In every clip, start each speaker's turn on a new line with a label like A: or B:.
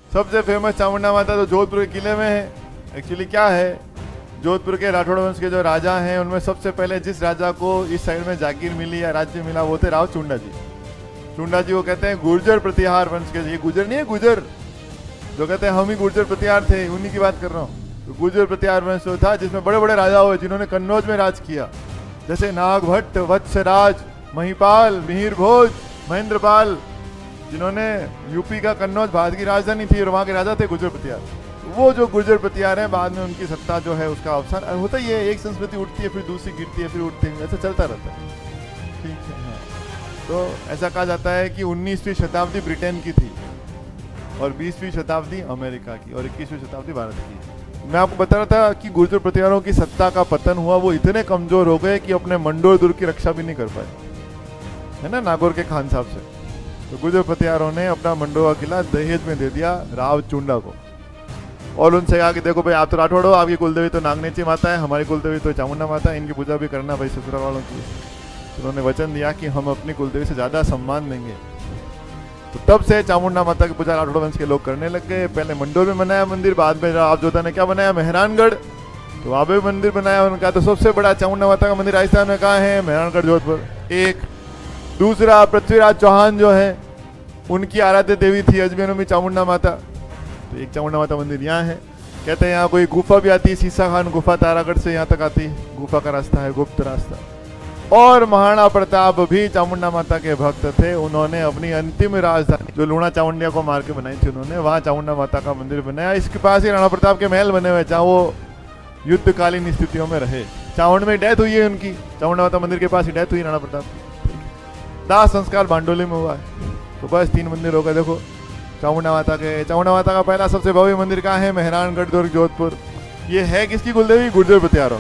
A: सबसे फेमस चामुंडा माता तो जोधपुर के किले में है। एक्चुअली क्या है, जोधपुर के राठौड़ वंश के जो राजा हैं उनमें सबसे पहले जिस राजा को इस साइड में जागीर मिली या राज्य मिला वो थे राव चुंडा जी। चुंडा जी को कहते हैं गुर्जर प्रतिहार वंश के। ये गुजर नहीं है, गुजर जो कहते हैं हम ही गुर्जर प्रतिहार थे, उन्हीं की बात कर रहा हूँ। तो गुर्जर प्रतिहार वंश जो था जिसमें बड़े बड़े राजा हुए जिन्होंने कन्नौज में राज किया, जैसे नागभट्ट, वत्सराज, महिपाल, मिहिर भोज, महेंद्रपाल, जिन्होंने यूपी का कन्नौज भारत की राजधानी थी और वहाँ के राजा थे गुर्जर प्रतिहार। वो जो गुर्जर प्रतिहार हैं बाद में उनकी सत्ता जो है उसका अवसान होता ही है। एक संस्कृति उठती है फिर दूसरी गिरती है फिर उठती है, ऐसा चलता रहता है। ठीक है, हाँ। तो ऐसा कहा जाता है कि 19वीं शताब्दी ब्रिटेन की थी और 20वीं शताब्दी अमेरिका की और 21वीं शताब्दी भारत की। मैं आपको बता रहा था कि गुर्जर प्रतिहारों की सत्ता का पतन हुआ, वो इतने कमजोर हो गए कि अपने मंडोर दुर्ग की रक्षा भी नहीं कर पाए, है ना, नागौर के खान साहब से। तो गुर्जर प्रतिहारों ने अपना मंडोर का किला दहेज में दे दिया राव चुंडा को और उनसे कहा कि देखो भाई आप तो राठौड़ हो, आपकी कुलदेवी तो नागनेची माता है, हमारी कुलदेवी तो चामुंडा माता है, इनकी पूजा भी करना भाई ससुराल वालों की। तो उन्होंने वचन दिया कि हम अपनी कुलदेवी से ज़्यादा सम्मान देंगे। तो तब से चामुंडा माता की पूजा राठौड़ वंश के लोग करने लग गए। पहले मंडोर में बनाया मंदिर, बाद में राव जोधा ने क्या बनाया, मेहरानगढ़, तो वहाँ पे मंदिर बनाया उनका। तो सबसे बड़ा चामुंडा माता का मंदिर राजस्थान में कहाँ है, मेहरानगढ़ जोधपुर। एक दूसरा पृथ्वीराज चौहान जो है उनकी आराध्य देवी थी अजमेर में चामुंडा माता, तो एक चामुंडा माता मंदिर यहाँ है। कहते हैं यहाँ कोई गुफा भी आती है, सीसा खान गुफा तारागढ़ से यहाँ तक आती है, गुफा का रास्ता है, गुप्त रास्ता। और महाराणा प्रताप भी चामुंडा माता के भक्त थे, उन्होंने अपनी अंतिम राजधानी जो लूणा चामुंडिया को मार के बनाई थी उन्होंने, वहाँ चामुंडा माता का मंदिर बनाया। इसके पास ही राणा प्रताप के महल बने हुए जहाँ वो युद्धकालीन स्थितियों में रहे। चामुंड में डेथ हुई है उनकी, चामुंडा माता मंदिर के पास ही डेथ हुई राणा प्रताप की। दाह संस्कार भांडोली में हुआ है। तो बस 3 मंदिर हो गए देखो चामुंडा माता के। चामुंडा माता का पहला सबसे भव्य मंदिर कहाँ है, मेहरानगढ़ दुर्ग जोधपुर। ये है किसकी कुलदेवी, गुर्जर प्रतिहारों।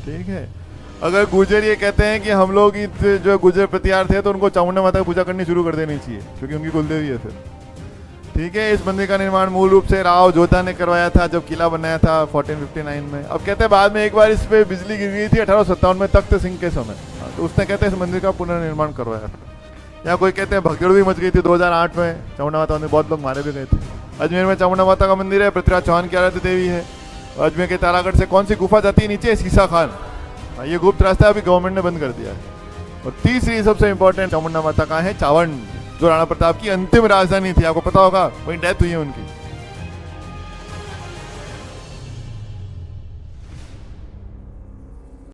A: ठीक है, अगर गुर्जर ये कहते हैं कि हम लोग जो गुर्जर प्रतिहार थे तो उनको चामुंडा माता की पूजा करनी शुरू कर देनी चाहिए क्योंकि उनकी कुलदेवी है फिर। ठीक है, इस मंदिर का निर्माण मूल रूप से राव जोधा ने करवाया था जब किला बनाया था 1459 में। अब कहते हैं बाद में एक बार इस पे बिजली गिर गई थी 1857 में तख्त सिंह के समय, तो उसने कहते हैं इस मंदिर का पुनर्निर्माण करवाया था। यहाँ कोई कहते हैं भगदड़ भी मच गई थी 2008 में चामुंडा माता में, बहुत लोग मारे भी गए थे। अजमेर में चामुंडा माता का मंदिर है, पृथ्वीराज चौहान की आराध्य देवी है। अजमेर के तारागढ़ से कौन सी गुफा जाती है नीचे, सीसा खान, ये गुप्त रास्ता अभी गवर्नमेंट ने बंद कर दिया है। और तीसरी सबसे इंपॉर्टेंट चामुंडा माता का है चावंड, जो राणा प्रताप की अंतिम राजधानी थी, आपको पता होगा, वही डेथ हुई है उनकी।